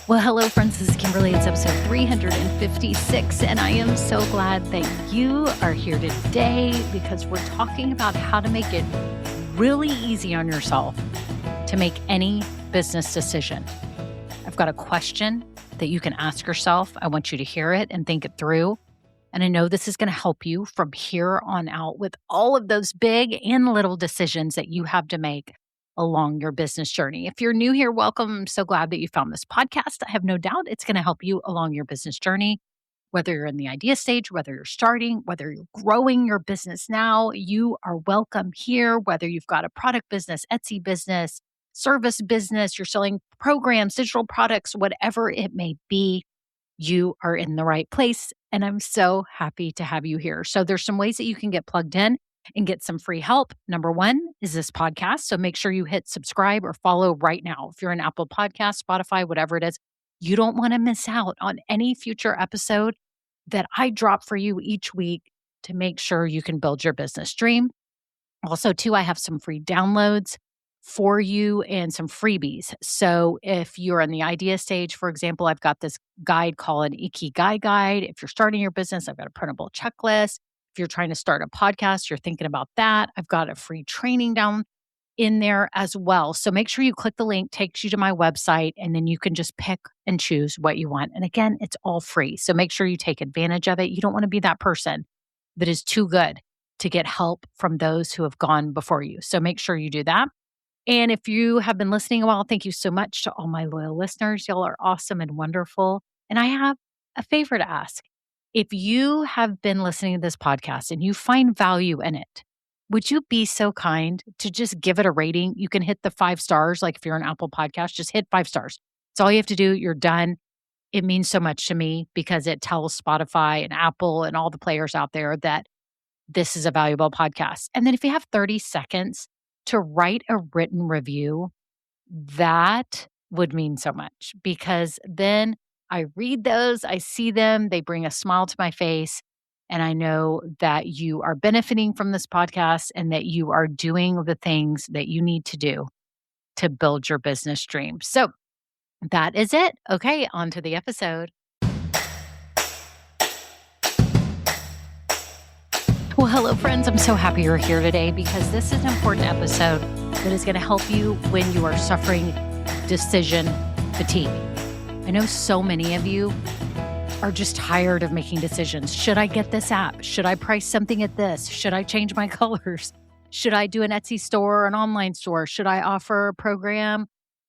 Well, hello, friends. This is Kimberly. It's episode 356, and I am so glad that you are here today because we're talking about how to make it really easy on yourself to make any business decision. I've got a question that you can ask yourself. I want you to hear it and think it through. And I know this is going to help you from here on out with all of those big and little decisions that you have to make along your business journey. If you're new here, welcome. I'm so glad that you found this podcast. I have no doubt it's going to help you along your business journey, whether you're in the idea stage, whether you're starting, whether you're growing your business now, you are welcome here. Whether you've got a product business, Etsy business, service business, you're selling programs, digital products, whatever it may be, you are in the right place. And I'm so happy to have you here. So there's some ways that you can get plugged in and get some free help. Number one is this podcast. So make sure you hit subscribe or follow right now. If you're in Apple Podcasts, Spotify, whatever it is, you don't want to miss out on any future episode that I drop for you each week to make sure you can build your business dream. Also, too, I have some free downloads for you and some freebies. So if you're in the idea stage, for example, I've got this guide called an Ikigai Guide. If you're starting your business, I've got a printable checklist. If you're trying to start a podcast, you're thinking about that, I've got a free training down in there as well. So make sure you click the link, takes you to my website, and then you can just pick and choose what you want. And again, it's all free. So make sure you take advantage of it. You don't want to be that person that is too good to get help from those who have gone before you. So make sure you do that. And if you have been listening a while, thank you so much to all my loyal listeners. Y'all are awesome and wonderful. And I have a favor to ask. If you have been listening to this podcast and you find value in it, would you be so kind to just give it a rating? You can hit the 5 stars. Like if you're an Apple Podcast, just hit 5 stars. It's all you have to do. You're done. It means so much to me because it tells Spotify and Apple and all the players out there that this is a valuable podcast. And then if you have 30 seconds to write a written review, that would mean so much because then I read those, I see them, they bring a smile to my face. And I know that you are benefiting from this podcast and that you are doing the things that you need to do to build your business dream. So that is it. Okay, on to the episode. Well, hello, friends. I'm so happy you're here today because this is an important episode that is going to help you when you are suffering decision fatigue. I know so many of you are just tired of making decisions. Should I get this app? Should I price something at this? Should I change my colors? Should I do an Etsy store or an online store? Should I offer a program,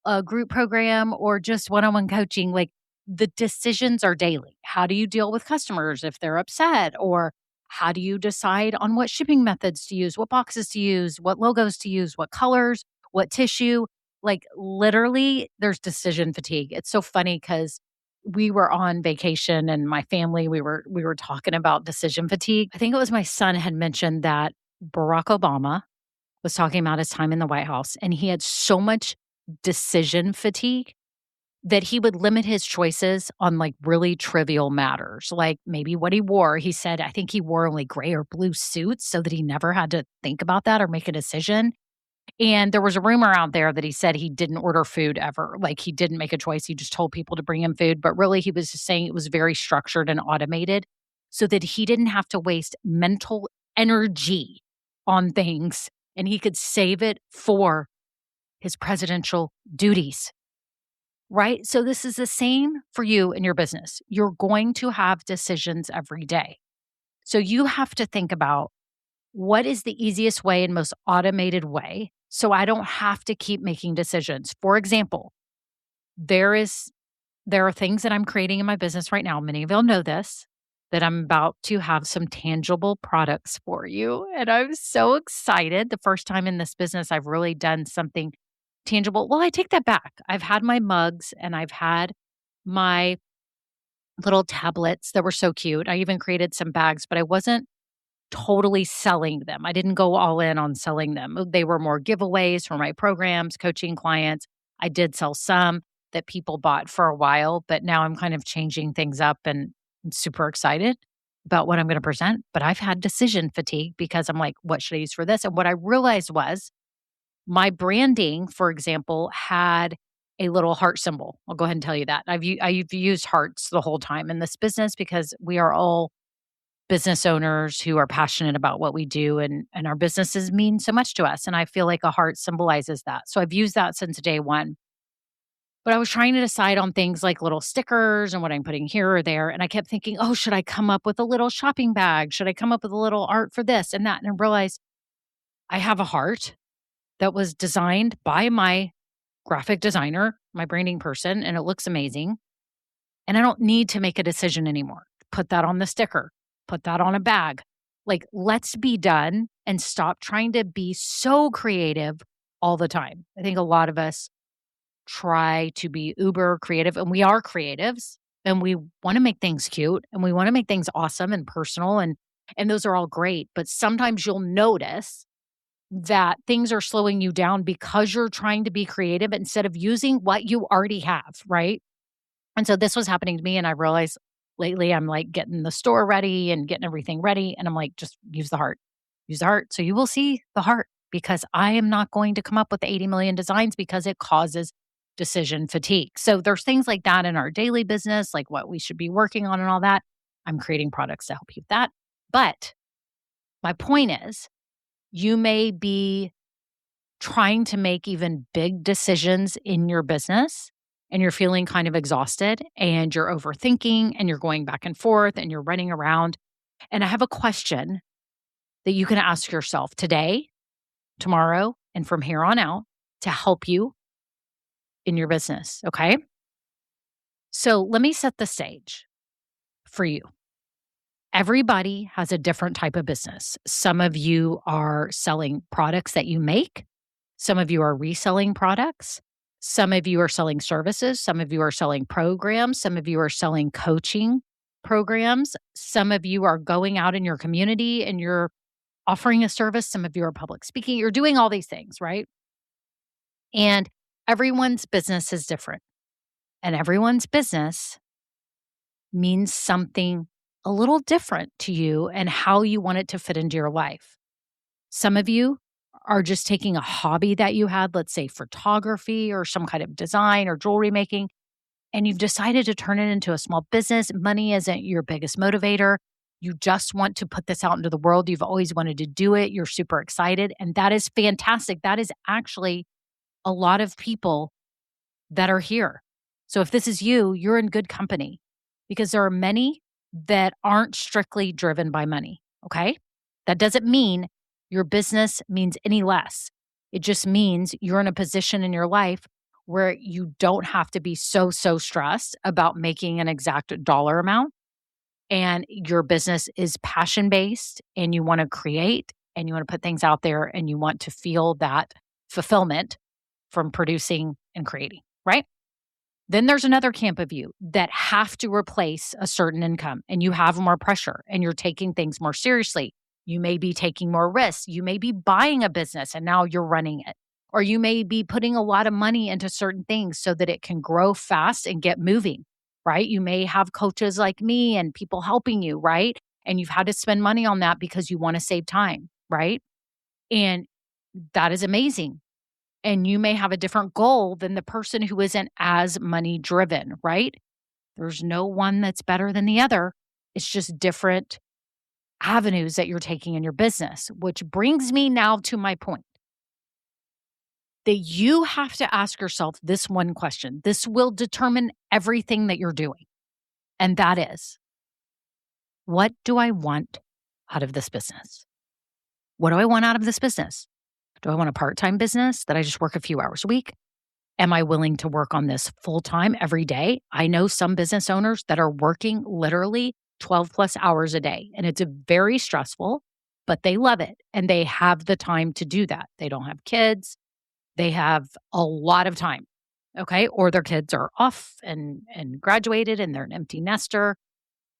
a group program, or just one-on-one coaching? Like the decisions are daily. How do you deal with customers if they're upset? Or how do you decide on what shipping methods to use, what boxes to use, what logos to use, what colors, what tissue? Like literally there's decision fatigue. It's so funny because we were on vacation and my family, we were talking about decision fatigue. I think it was my son had mentioned that Barack Obama was talking about his time in the White House and he had so much decision fatigue that he would limit his choices on like really trivial matters, like maybe what he wore. He said, I think he wore only gray or blue suits so that he never had to think about that or make a decision. And there was a rumor out there that he said he didn't order food ever. Like he didn't make a choice. He just told people to bring him food. But really, he was just saying it was very structured and automated so that he didn't have to waste mental energy on things and he could save it for his presidential duties. Right? So this is the same for you in your business. You're going to have decisions every day. So you have to think about what is the easiest way and most automated way so I don't have to keep making decisions. For example, there are things that I'm creating in my business right now. Many of y'all know this, that I'm about to have some tangible products for you. And I'm so excited. The first time in this business, I've really done something tangible. Well, I take that back. I've had my mugs and I've had my little tablets that were so cute. I even created some bags, but I wasn't totally selling them. I didn't go all in on selling them. They were more giveaways for my programs, coaching clients. I did sell some that people bought for a while, but now I'm kind of changing things up and I'm super excited about what I'm going to present. But I've had decision fatigue because I'm like, what should I use for this? And what I realized was my branding, for example, had a little heart symbol. I'll go ahead and tell you that. I've used hearts the whole time in this business because we are all business owners who are passionate about what we do, and our businesses mean so much to us, and I feel like a heart symbolizes that. So I've used that since day 1. But I was trying to decide on things like little stickers and what I'm putting here or there, and I kept thinking, "Oh, should I come up with a little shopping bag? Should I come up with a little art for this and that?" And I realized I have a heart that was designed by my graphic designer, my branding person, and it looks amazing. And I don't need to make a decision anymore. Put that on the sticker, put that on a bag. Like, let's be done and stop trying to be so creative all the time. I think a lot of us try to be uber creative, and we are creatives, and we want to make things cute, and we want to make things awesome and personal, and those are all great. But sometimes you'll notice that things are slowing you down because you're trying to be creative instead of using what you already have, right? And so this was happening to me, and I realized lately I'm like getting the store ready and getting everything ready. And I'm like, just use the heart, use the heart. So you will see the heart because I am not going to come up with 80 million designs because it causes decision fatigue. So there's things like that in our daily business, like what we should be working on and all that. I'm creating products to help you with that. But my point is, you may be trying to make even big decisions in your business and you're feeling kind of exhausted and you're overthinking and you're going back and forth and you're running around. And I have a question that you can ask yourself today, tomorrow, and from here on out to help you in your business. Okay. So let me set the stage for you. Everybody has a different type of business. Some of you are selling products that you make. Some of you are reselling products. Some of you are selling services. Some of you are selling programs. Some of you are selling coaching programs. Some of you are going out in your community and you're offering a service. Some of you are public speaking. You're doing all these things, right? And everyone's business is different. And everyone's business means something a little different to you and how you want it to fit into your life. Some of you are just taking a hobby that you had, let's say photography or some kind of design or jewelry making, and you've decided to turn it into a small business. Money isn't your biggest motivator. You just want to put this out into the world. You've always wanted to do it. You're super excited. And that is fantastic. That is actually a lot of people that are here. So if this is you, you're in good company because there are many that aren't strictly driven by money. Okay. That doesn't mean your business means any less. It just means you're in a position in your life where you don't have to be so stressed about making an exact dollar amount. And your business is passion based and you want to create and you want to put things out there and you want to feel that fulfillment from producing and creating, right? Then there's another camp of you that have to replace a certain income and you have more pressure and you're taking things more seriously. You may be taking more risks. You may be buying a business and now you're running it. Or you may be putting a lot of money into certain things so that it can grow fast and get moving, right? You may have coaches like me and people helping you, right? And you've had to spend money on that because you want to save time, right? And that is amazing. And you may have a different goal than the person who isn't as money driven, right? There's no one that's better than the other. It's just different avenues that you're taking in your business, which brings me now to my point that you have to ask yourself this one question. This will determine everything that you're doing. And that is, what do I want out of this business? What do I want out of this business? Do I want a part-time business that I just work a few hours a week? Am I willing to work on this full-time every day? I know some business owners that are working literally 12 plus hours a day, and it's very stressful, but they love it and they have the time to do that. They don't have kids. They have a lot of time, okay? Or their kids are off and graduated and they're an empty nester.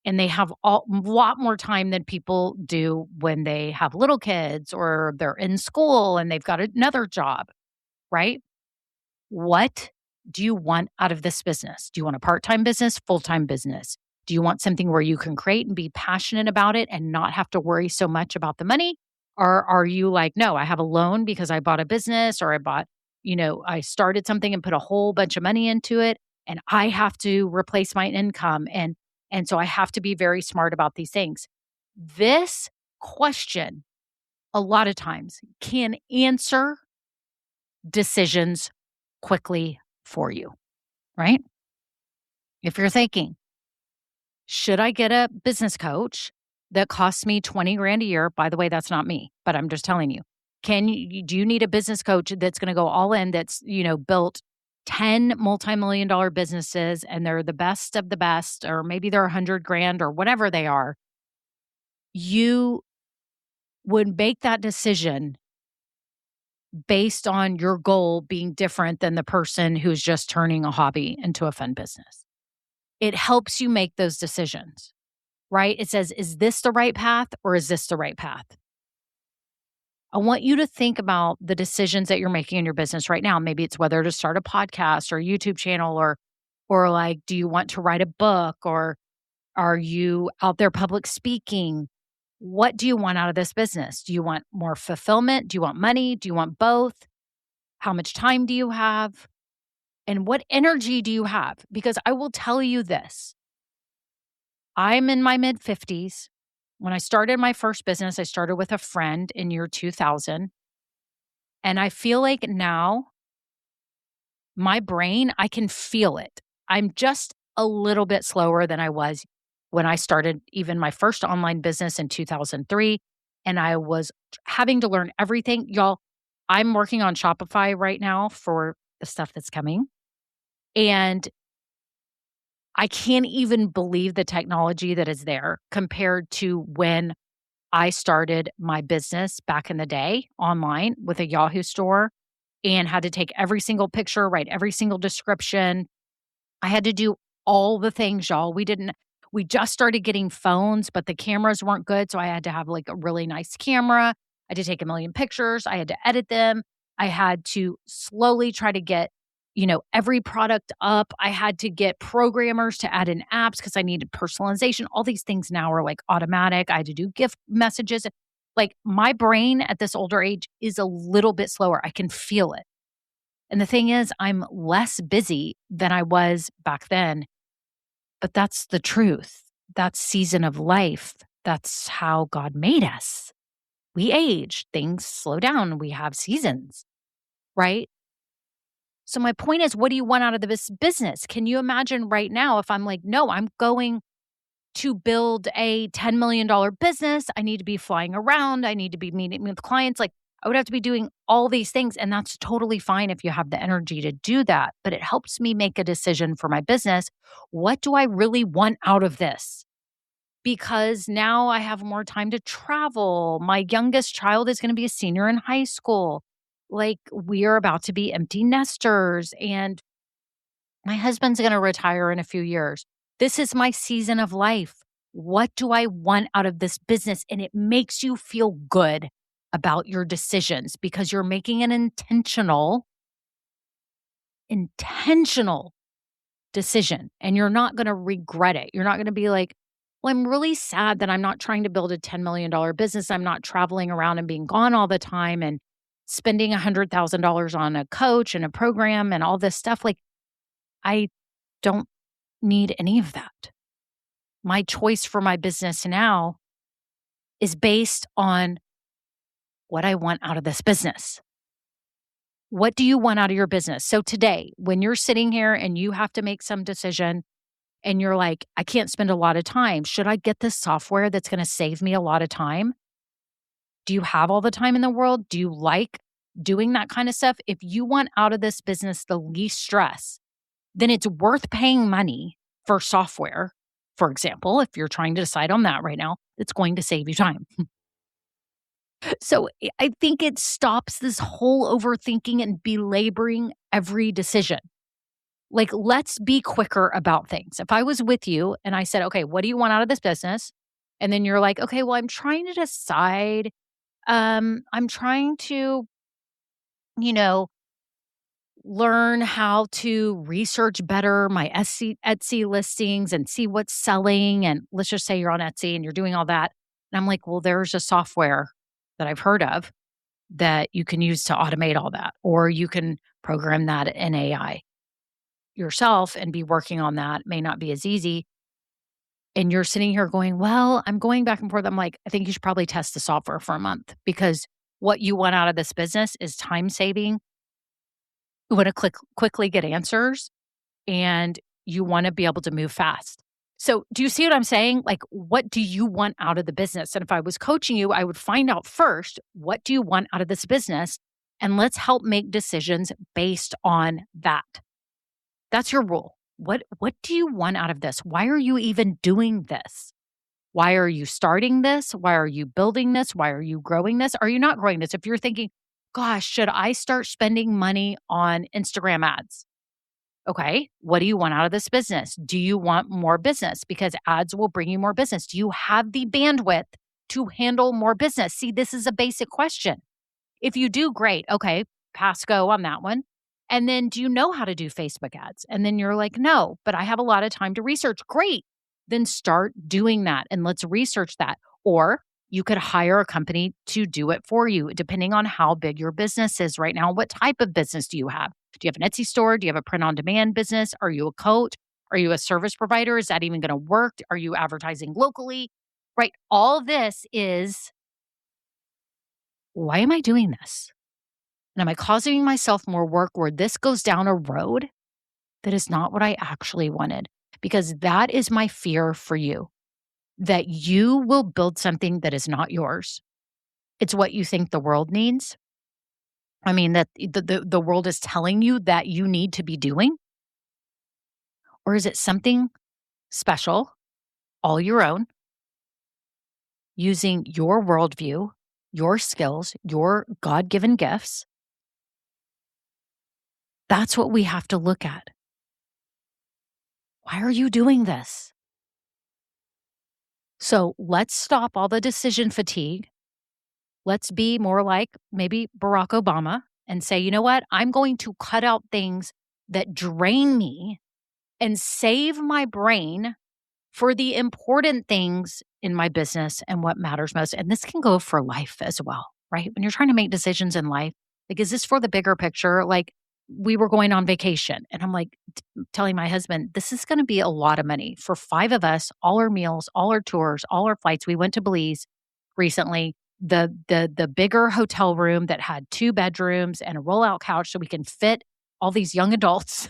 And they have a lot more time than people do when they have little kids or they're in school and they've got another job, right? What do you want out of this business? Do you want a part-time business, full-time business? Do you want something where you can create and be passionate about it and not have to worry so much about the money? Or are you like, no, I have a loan because I bought a business or I bought I started something and put a whole bunch of money into it, and I have to replace my income, and so I have to be very smart about these things. This question a lot of times can answer decisions quickly for you, right? If you're thinking, should I get a business coach that costs me 20 grand a year? By the way, that's not me, but I'm just telling you. Do you need a business coach that's going to go all in that's, built 10 multi-million dollar businesses and they're the best of the best, or maybe they're 100 grand or whatever they are? You would make that decision based on your goal being different than the person who's just turning a hobby into a fun business. It helps you make those decisions, right? It says, is this the right path or is this the right path? I want you to think about the decisions that you're making in your business right now. Maybe it's whether to start a podcast or a YouTube channel, or like, do you want to write a book, or are you out there public speaking? What do you want out of this business? Do you want more fulfillment? Do you want money? Do you want both? How much time do you have? And what energy do you have? Because I will tell you this, I'm in my mid 50s. When I started my first business, I started with a friend in year 2000. And I feel like now my brain, I can feel it. I'm just a little bit slower than I was when I started even my first online business in 2003. And I was having to learn everything. Y'all, I'm working on Shopify right now for the stuff that's coming. And I can't even believe the technology that is there compared to when I started my business back in the day online with a Yahoo store and had to take every single picture, write every single description. I had to do all the things, y'all. We just started getting phones, but the cameras weren't good. So I had to have like a really nice camera. I had to take a million pictures. I had to edit them. I had to slowly try to get, every product up. I had to get programmers to add in apps because I needed personalization. All these things now are like automatic. I had to do gift messages. Like my brain at this older age is a little bit slower. I can feel it. And the thing is, I'm less busy than I was back then. But that's the truth. That's season of life. That's how God made us. We age, things slow down, we have seasons, right? So my point is, what do you want out of this business? Can you imagine right now if I'm like, no, I'm going to build a $10 million business. I need to be flying around. I need to be meeting with clients. Like I would have to be doing all these things. And that's totally fine if you have the energy to do that. But it helps me make a decision for my business. What do I really want out of this? Because now I have more time to travel. My youngest child is going to be a senior in high school. Like we are about to be empty nesters, and my husband's going to retire in a few years. This is my season of life. What do I want out of this business? And it makes you feel good about your decisions because you're making an intentional decision, and you're not going to regret it. You're not going to be like, well, I'm really sad that I'm not trying to build a $10 million business. I'm not traveling around and being gone all the time and spending $100,000 on a coach and a program and all this stuff. Like, I don't need any of that. My choice for my business now is based on what I want out of this business. What do you want out of your business? So today, when you're sitting here and you have to make some decision and you're like, I can't spend a lot of time. Should I get this software that's going to save me a lot of time? Do you have all the time in the world? Do you like doing that kind of stuff? If you want out of this business the least stress, then it's worth paying money for software. For example, if you're trying to decide on that right now, it's going to save you time. So I think it stops this whole overthinking and belaboring every decision. Like, let's be quicker about things. If I was with you and I said, okay, what do you want out of this business? And then you're like, okay, well, I'm trying to decide. I'm trying to, you know, learn how to research better my Etsy listings and see what's selling. And let's just say you're on Etsy and you're doing all that. And I'm like, well, there's a software that I've heard of that you can use to automate all that, or you can program that in AI yourself and be working on that. May not be as easy. And you're sitting here going, well, I'm going back and forth. I'm like, I think you should probably test the software for a month because what you want out of this business is time saving. You want to quickly get answers and you want to be able to move fast. So, do you see what I'm saying? Like, what do you want out of the business? And if I was coaching you, I would find out first, what do you want out of this business? And let's help make decisions based on that. That's your rule. What do you want out of this? Why are you even doing this? Why are you starting this? Why are you building this? Why are you growing this? Are you not growing this? If you're thinking, gosh, should I start spending money on Instagram ads? Okay, what do you want out of this business? Do you want more business? Because ads will bring you more business. Do you have the bandwidth to handle more business? See, this is a basic question. If you do, great. Okay, pass go on that one. And then do you know how to do Facebook ads? And then you're like, no, but I have a lot of time to research. Great. Then start doing that and let's research that. Or you could hire a company to do it for you, depending on how big your business is right now. What type of business do you have? Do you have an Etsy store? Do you have a print on demand business? Are you a coach? Are you a service provider? Is that even going to work? Are you advertising locally? Right. All of this is, why am I doing this? And am I causing myself more work where this goes down a road that is not what I actually wanted? Because that is my fear for you, that you will build something that is not yours. It's what you think the world needs. I mean, that the world is telling you that you need to be doing. Or is it something special, all your own, using your worldview, your skills, your God given gifts? That's what we have to look at. Why are you doing this? So let's stop all the decision fatigue. Let's be more like maybe Barack Obama and say, you know what? I'm going to cut out things that drain me and save my brain for the important things in my business and what matters most. And this can go for life as well, right? When you're trying to make decisions in life, like, is this for the bigger picture? Like, we were going on vacation and I'm like telling my husband, this is going to be a lot of money for 5 of us, all our meals, all our tours, all our flights. We went to Belize recently, the bigger hotel room that had 2 bedrooms and a rollout couch so we can fit all these young adults,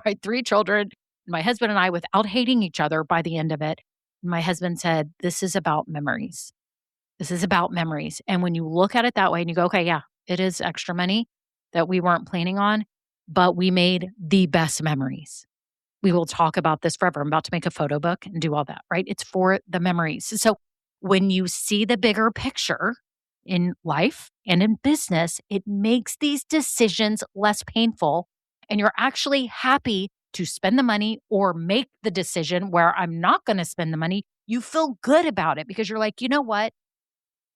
right? 3 children, my husband and I, without hating each other by the end of it. My husband said, this is about memories. This is about memories. And when you look at it that way and you go, okay, yeah, it is extra money that we weren't planning on, but we made the best memories. We will talk about this forever. I'm about to make a photo book and do all that, right? It's for the memories. So when you see the bigger picture in life and in business, it makes these decisions less painful. And you're actually happy to spend the money or make the decision where I'm not going to spend the money. You feel good about it because you're like, you know what?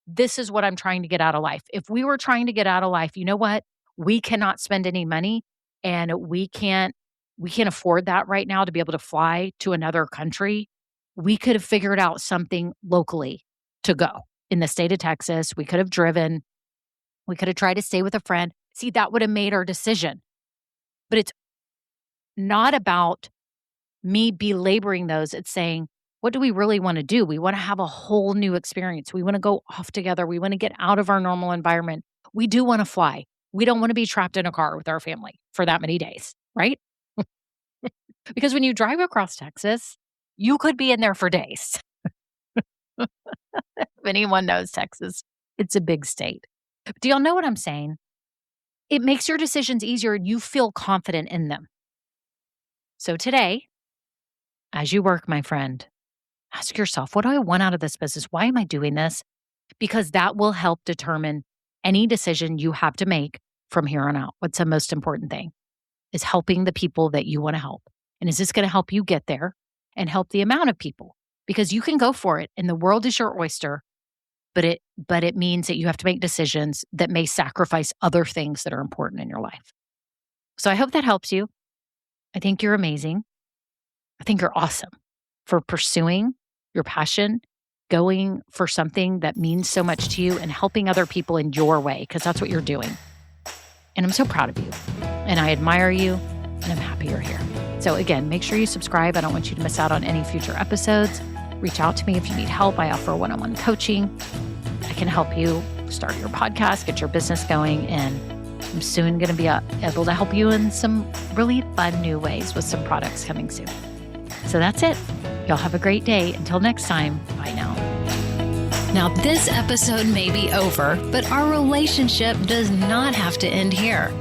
This is what I'm trying to get out of life. If we were trying to get out of life, you know what? We cannot spend any money and we can't afford that right now to be able to fly to another country. We could have figured out something locally to go in the state of Texas. We could have driven. We could have tried to stay with a friend. See, that would have made our decision. But it's not about me belaboring those. It's saying, what do we really want to do? We want to have a whole new experience. We want to go off together. We want to get out of our normal environment. We do want to fly. We don't want to be trapped in a car with our family for that many days, right? Because when you drive across Texas, you could be in there for days. If anyone knows Texas, it's a big state. Do y'all know what I'm saying? It makes your decisions easier and you feel confident in them. So today, as you work, my friend, ask yourself, what do I want out of this business? Why am I doing this? Because that will help determine any decision you have to make from here on out. What's the most important thing is helping the people that you want to help. And is this going to help you get there and help the amount of people? Because you can go for it and the world is your oyster, but it means that you have to make decisions that may sacrifice other things that are important in your life. So I hope that helps you. I think you're amazing. I think you're awesome for pursuing your passion going for something that means so much to you and helping other people in your way, because that's what you're doing. And I'm so proud of you. And I admire you, and I'm happy you're here. So again, make sure you subscribe. I don't want you to miss out on any future episodes. Reach out to me if you need help. I offer one-on-one coaching. I can help you start your podcast, get your business going, and I'm soon going to be able to help you in some really fun new ways with some products coming soon. So that's it. Y'all have a great day. Until next time, bye now. Now, this episode may be over, but our relationship does not have to end here.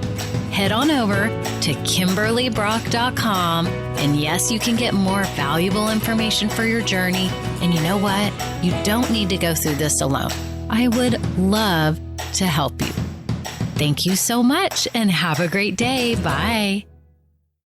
Head on over to KimberlyBrock.com, and yes, you can get more valuable information for your journey. And you know what? You don't need to go through this alone. I would love to help you. Thank you so much, and have a great day. Bye.